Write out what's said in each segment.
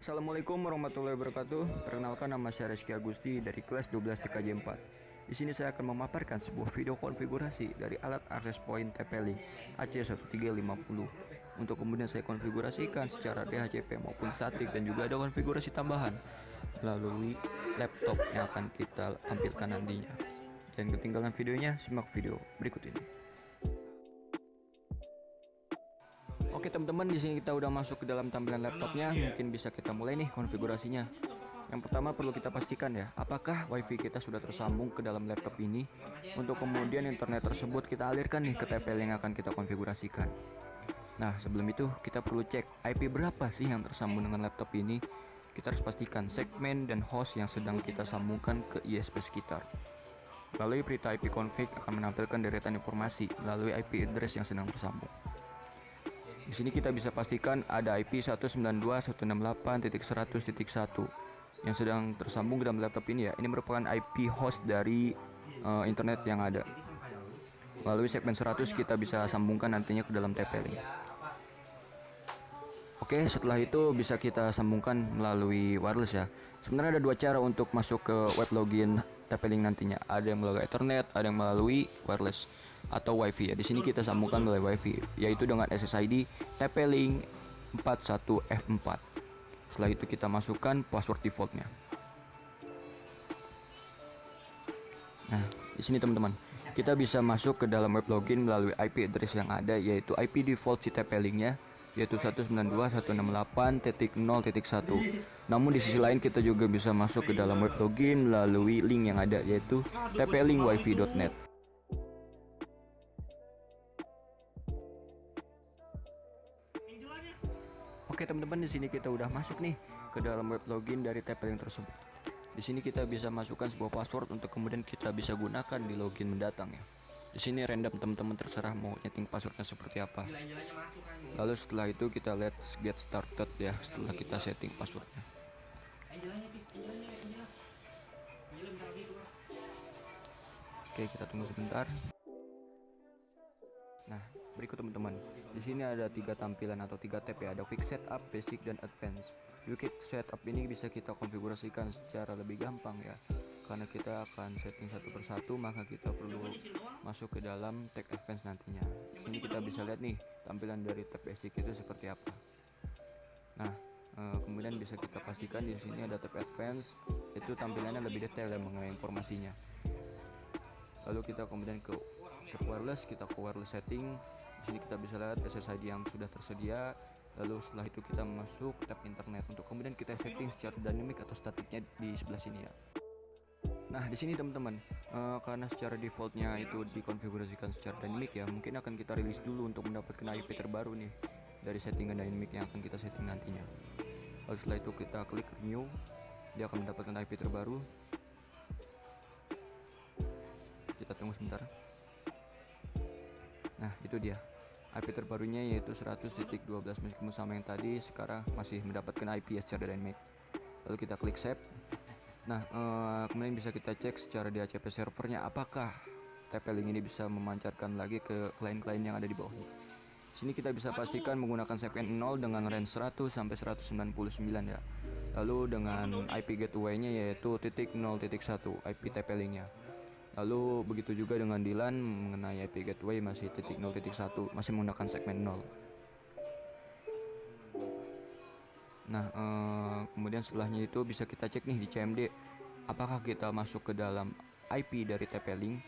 Assalamualaikum warahmatullahi wabarakatuh. Perkenalkan, nama saya Rizky Agusti dari kelas 12 TKJ 4. Di sini saya akan memaparkan sebuah video konfigurasi dari alat access point TP-Link AC1350 untuk kemudian saya konfigurasikan secara DHCP maupun statik, dan juga ada konfigurasi tambahan melalui laptop yang akan kita tampilkan nantinya. Jangan ketinggalan videonya, simak video berikut ini. Oke teman-teman, di sini kita udah masuk ke dalam tampilan laptopnya. Mungkin bisa kita mulai nih konfigurasinya. Yang pertama perlu kita pastikan ya, apakah WiFi kita sudah tersambung ke dalam laptop ini. Untuk kemudian internet tersebut kita alirkan nih ke TP-Link yang akan kita konfigurasikan. Nah, sebelum itu kita perlu cek IP berapa sih yang tersambung dengan laptop ini. Kita harus pastikan segmen dan host yang sedang kita sambungkan ke ISP sekitar. Melalui perintah IP config akan menampilkan deretan informasi melalui IP address yang sedang tersambung. Di sini kita bisa pastikan ada IP 192.168.100.1 yang sedang tersambung ke dalam laptop ini ya. Ini merupakan IP host dari internet yang ada. Melalui segmen 100 kita bisa sambungkan nantinya ke dalam TP-Link. Oke, setelah itu bisa kita sambungkan melalui wireless ya. Sebenarnya ada dua cara untuk masuk ke web login TP-Link nantinya. Ada yang melalui Ethernet, ada yang melalui wireless atau WiFi ya. Di sini kita sambungkan melalui WiFi, yaitu dengan SSID TP-Link 41F4. Setelah itu kita masukkan password defaultnya. Nah, di sini teman-teman, kita bisa masuk ke dalam web login melalui IP address yang ada, yaitu IP default si TP-Linknya, yaitu 192.168.0.1. Namun di sisi lain kita juga bisa masuk ke dalam web login melalui link yang ada, yaitu tplinkwifi.net. Oke teman-teman, di sini kita udah masuk nih ke dalam web login dari TP-Link tersebut. Di sini kita bisa masukkan sebuah password untuk kemudian kita bisa gunakan di login mendatang ya. Di sini random, teman-teman terserah mau nyeting passwordnya seperti apa. Lalu setelah itu kita let's get started ya, setelah kita setting passwordnya. Oke, kita tunggu sebentar. Nah, berikut teman-teman, di sini ada tiga tampilan atau tiga tab ya, ada quick setup, basic, dan advance. Quick setup ini bisa kita konfigurasikan secara lebih gampang ya, karena kita akan setting satu persatu, maka kita perlu masuk ke dalam tab advance nantinya. Di sini kita bisa lihat nih tampilan dari tab basic itu seperti apa. Nah, kemudian bisa kita pastikan di sini ada tab advance, itu tampilannya lebih detail ya mengenai informasinya. Lalu kita kemudian ke wireless, kita ke wireless setting. Di sini kita bisa lihat SSID yang sudah tersedia. Lalu setelah itu kita masuk tab internet untuk kemudian kita setting secara dynamic atau statiknya di sebelah sini ya. Nah, di sini teman-teman, karena secara defaultnya itu dikonfigurasikan secara dynamic ya, mungkin akan kita rilis dulu untuk mendapatkan IP terbaru nih dari settingan dynamic yang akan kita setting nantinya. Lalu setelah itu kita klik renew, dia akan mendapatkan IP terbaru. Kita tunggu sebentar. Nah, itu dia IP terbarunya, yaitu 100.12. Meskipun sama yang tadi, sekarang masih mendapatkan IP secara dynamic. Lalu kita klik save. Nah, kemudian bisa kita cek secara DHCP servernya apakah TP-Link ini bisa memancarkan lagi ke klien-klien yang ada di bawahnya. Sini kita bisa pastikan menggunakan segmen 0 dengan range 100 sampai 199 ya. Lalu dengan IP gateway-nya yaitu .0.1 IP TP-Link-nya. Lalu begitu juga dengan DLAN mengenai IP gateway masih .0.1, masih menggunakan segmen 0. Nah, kemudian setelahnya itu bisa kita cek nih di CMD apakah kita masuk ke dalam IP dari TP-Link.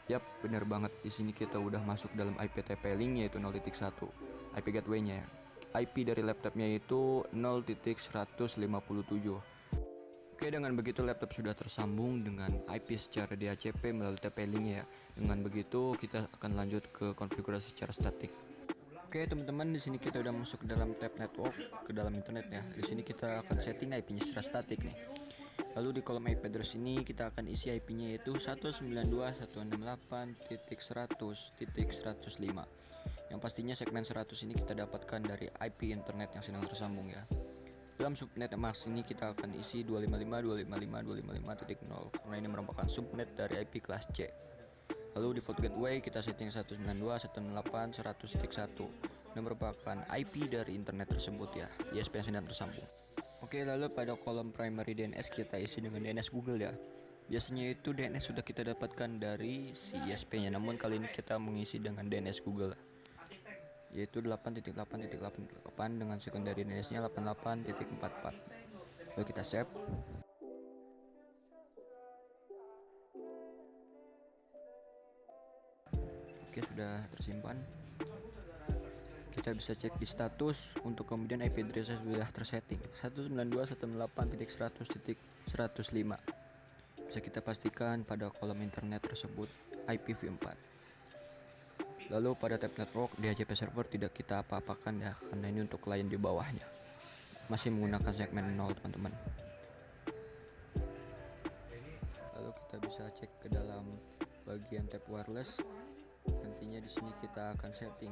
Yap, benar banget, di sini kita udah masuk dalam IP TP-Link yaitu 0.1 IP gateway-nya ya. IP dari laptopnya itu 0.157. Oke, dengan begitu laptop sudah tersambung dengan IP secara DHCP melalui TP-Link ya. Dengan begitu kita akan lanjut ke konfigurasi secara statik. Oke teman-teman, di sini kita udah masuk ke dalam tab network, ke dalam internet ya. Di sini kita akan setting IP-nya secara statik nih. Lalu di kolom IP address ini kita akan isi IP-nya yaitu 192.168.100.105. Yang pastinya segmen 100 ini kita dapatkan dari IP internet yang sedang tersambung ya. Dalam subnet mask ini kita akan isi 255.255.255.0 karena ini merupakan subnet dari IP kelas C. Lalu default gateway kita setting 192.168.100.1 dan merupakan IP dari internet tersebut ya, ISP yang sedang tersambung. Oke, lalu pada kolom primary DNS kita isi dengan DNS Google ya. Biasanya itu DNS sudah kita dapatkan dari si ISP-nya, namun kali ini kita mengisi dengan DNS Google, yaitu 8.8.8.8 dengan secondary DNS-nya 88.44. Lalu kita save. Oke, sudah tersimpan. Kita bisa cek di status untuk kemudian IP address sudah tersetting 192.168.100.105. Bisa kita pastikan pada kolom internet tersebut IPv4. Lalu pada tab network DHCP server tidak kita apa-apakan ya, karena ini untuk klien di bawahnya masih menggunakan segmen 0 teman-teman. Lalu kita bisa cek ke dalam bagian tab wireless. Nantinya di sini kita akan setting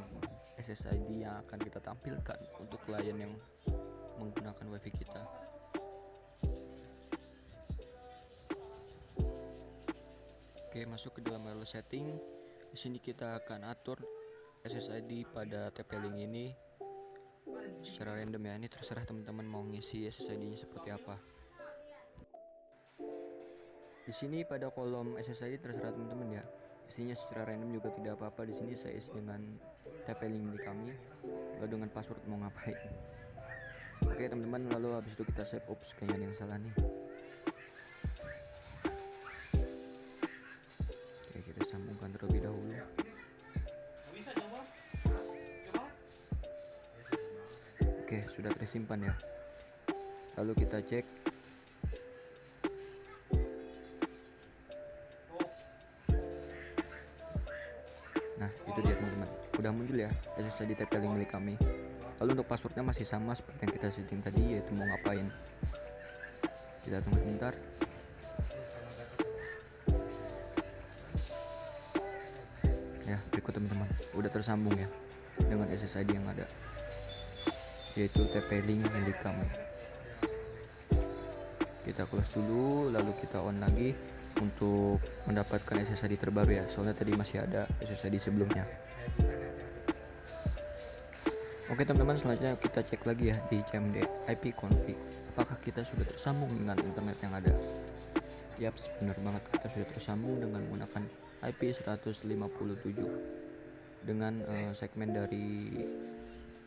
SSID yang akan kita tampilkan untuk klien yang menggunakan WiFi kita. Oke, masuk ke dalam wireless setting. Di sini kita akan atur SSID pada TP-Link ini secara random ya. Ini terserah teman-teman mau ngisi SSID-nya seperti apa. Di sini pada kolom SSID terserah teman-teman ya. Isinya secara random juga tidak apa-apa. Di sini saya isi dengan TP-Link milik kami, lalu dengan password mau ngapain. Oke teman-teman, lalu habis itu kita save. Ups, kayaknya ada yang salah nih. Oke, kita sambungkan terlebih dahulu. Oke, sudah tersimpan ya. Lalu kita cek. Nah, itu dia teman-teman, udah muncul ya SSID TP-Link milik kami. Lalu untuk passwordnya masih sama seperti yang kita setting tadi, yaitu mau ngapain. Kita tunggu sebentar. Ya, berikut teman-teman, udah tersambung ya dengan SSID yang ada, yaitu TP-Link milik kami. Kita close dulu, lalu kita on lagi untuk mendapatkan SSID terbaru ya, soalnya tadi masih ada SSID sebelumnya. Oke teman-teman, selanjutnya kita cek lagi ya di CMD IP config, apakah kita sudah tersambung dengan internet yang ada. Yaps, benar banget, kita sudah tersambung dengan menggunakan IP 157 dengan segmen dari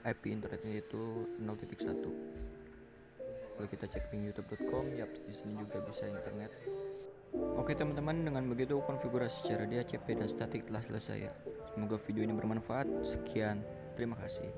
IP internetnya itu 0.1. Lalu kita cek link youtube.com. Yaps, di sini juga bisa internet. Oke teman-teman, dengan begitu konfigurasi secara DHCP dan statik telah selesai ya. Semoga video ini bermanfaat. Sekian, terima kasih.